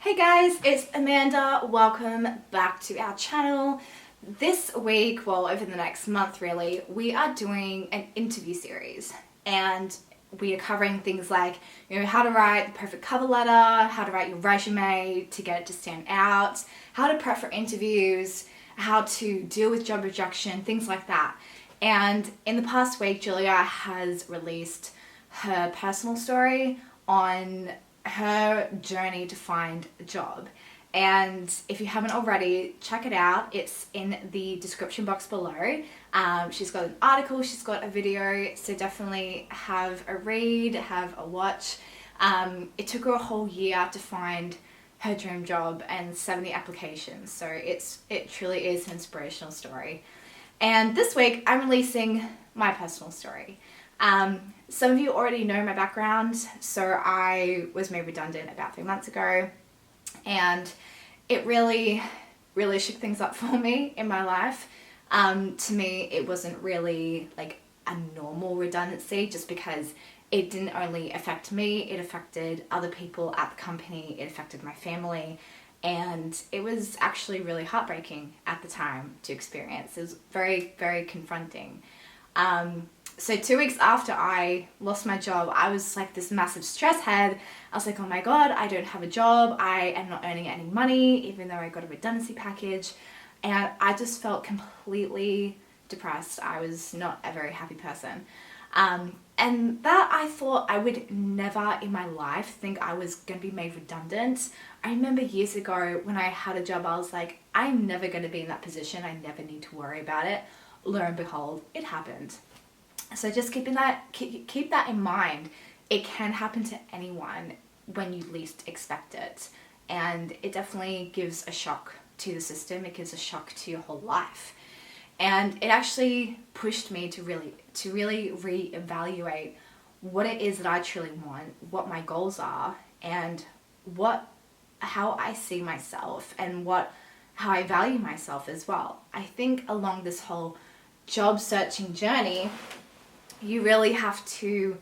Hey guys, it's Amanda. Welcome back to our channel. This week, well, over the next month really, we are doing an interview series and we are covering things like, how to write the perfect cover letter, how to write your resume to get it to stand out, how to prep for interviews, how to deal with job rejection, things like that. And in the past week, Julia has released her personal story on her journey to find a job. And if you haven't already, check it out. It's in the description box below. She's got an article, she's got a video, so definitely have a read, have a watch. It took her a whole year to find her dream job and 70 applications, so it truly is an inspirational story. And this week I'm releasing my personal story. Some of you already know my background, so I was made redundant about 3 months ago, and it really shook things up for me in my life. To me, it wasn't really like a normal redundancy, just because it didn't only affect me, it affected other people at the company, it affected my family, and it was actually really heartbreaking at the time to experience. It was very, very confronting. So 2 weeks after I lost my job, I was like this massive stress head. I was like, oh my God, I don't have a job. I am not earning any money, even though I got a redundancy package. And I just felt completely depressed. I was not a very happy person. And that I thought I would never in my life think I was going to be made redundant. I remember years ago when I had a job, I was like, I'm never going to be in that position. I never need to worry about it. Lo and behold, it happened. So just keep that in mind. It can happen to anyone when you least expect it. And it definitely gives a shock to the system. It gives a shock to your whole life. And it actually pushed me to really reevaluate what it is that I truly want, what my goals are, and how I see myself, and how I value myself as well. I think along this whole job searching journey, you really have to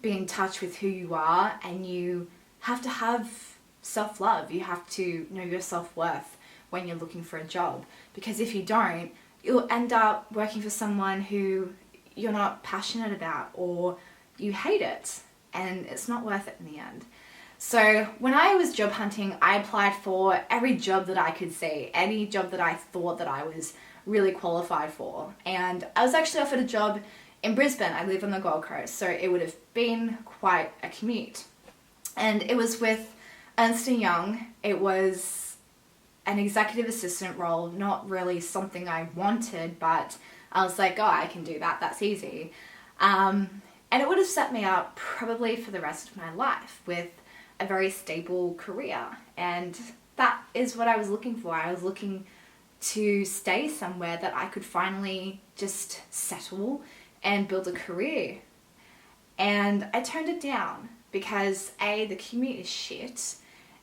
be in touch with who you are, and you have to have self-love. You have to know your self-worth when you're looking for a job, because if you don't, you'll end up working for someone who you're not passionate about, or you hate it, and it's not worth it in the end. So when I was job hunting, I applied for every job that I could see, any job that I thought that I was really qualified for. And I was actually offered a job in Brisbane. I live on the Gold Coast, so it would have been quite a commute. And it was with Ernst & Young. It was an executive assistant role, not really something I wanted, but I was like, oh, I can do that, that's easy. And it would have set me up probably for the rest of my life with a very stable career. And that is what I was looking for. I was looking to stay somewhere that I could finally just settle and build a career. And I turned it down because A, the commute is shit,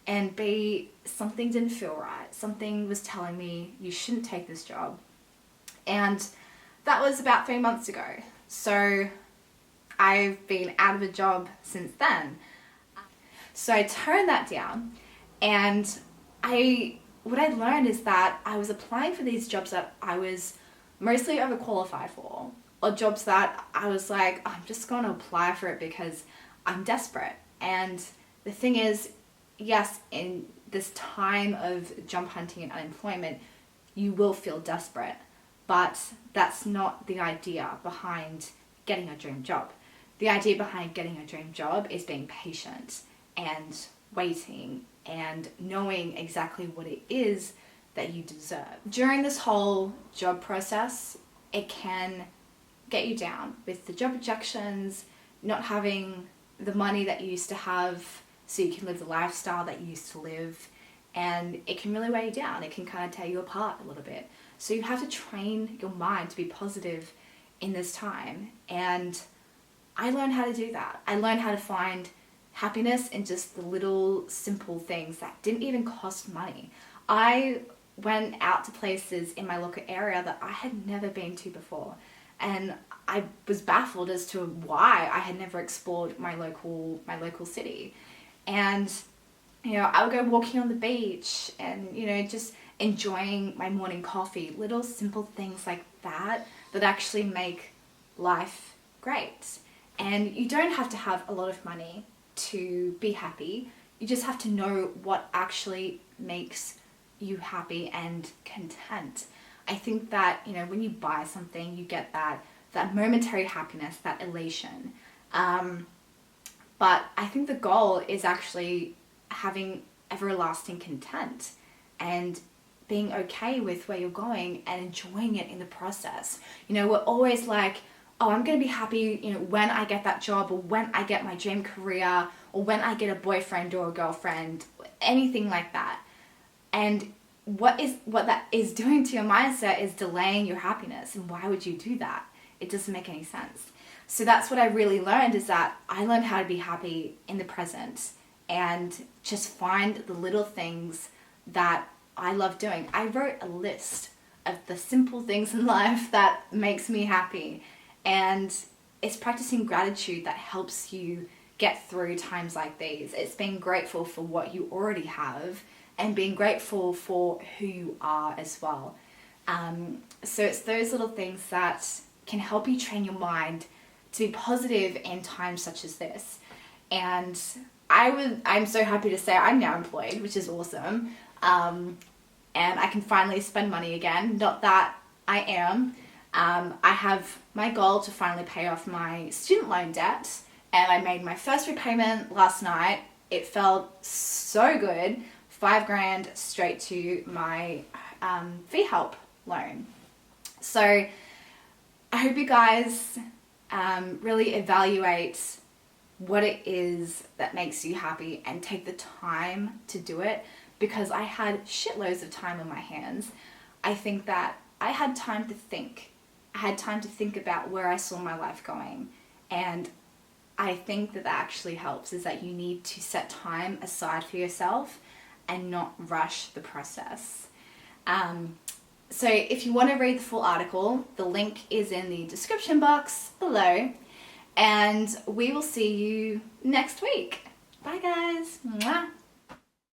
and B, something didn't feel right. Something was telling me you shouldn't take this job. And that was about 3 months ago. So I've been out of a job since then. So I turned that down, and what I learned is that I was applying for these jobs that I was mostly overqualified for, or jobs that I was like, oh, I'm just going to apply for it because I'm desperate. And the thing is, yes, in this time of job hunting and unemployment, you will feel desperate, but that's not the idea behind getting a dream job. The idea behind getting a dream job is being patient and waiting and knowing exactly what it is that you deserve. During this whole job process, it can get you down with the job rejections, not having the money that you used to have so you can live the lifestyle that you used to live, and it can really weigh you down. It can kind of tear you apart a little bit. So you have to train your mind to be positive in this time, and I learned how to do that. I learned how to find happiness in just the little simple things that didn't even cost money. I went out to places in my local area that I had never been to before, and I was baffled as to why I had never explored my local city. And I would go walking on the beach and, just enjoying my morning coffee. Little simple things like that actually make life great. And you don't have to have a lot of money to be happy. You just have to know what actually makes you happy and content. I think that, when you buy something, you get that momentary happiness, that elation. But I think the goal is actually having everlasting content and being okay with where you're going and enjoying it in the process. We're always like, oh, I'm going to be happy, when I get that job, or when I get my dream career, or when I get a boyfriend or a girlfriend, anything like that. And what that is doing to your mindset is delaying your happiness. And why would you do that? It doesn't make any sense. So that's what I really learned, is that I learned how to be happy in the present and just find the little things that I love doing. I wrote a list of the simple things in life that makes me happy. And it's practicing gratitude that helps you get through times like these. It's being grateful for what you already have and being grateful for who you are as well. So it's those little things that can help you train your mind to be positive in times such as this. And I'm so happy to say I'm now employed, which is awesome. And I can finally spend money again. Not that I am. I have my goal to finally pay off my student loan debt, and I made my first repayment last night. It felt so good. $5,000 straight to my fee help loan. So I hope you guys really evaluate what it is that makes you happy and take the time to do it, because I had shitloads of time on my hands. I think that I had time to think. I had time to think about where I saw my life going. And I think that actually helps, is that you need to set time aside for yourself and not rush the process. So if you want to read the full article, the link is in the description box below. And we will see you next week. Bye guys. Mwah.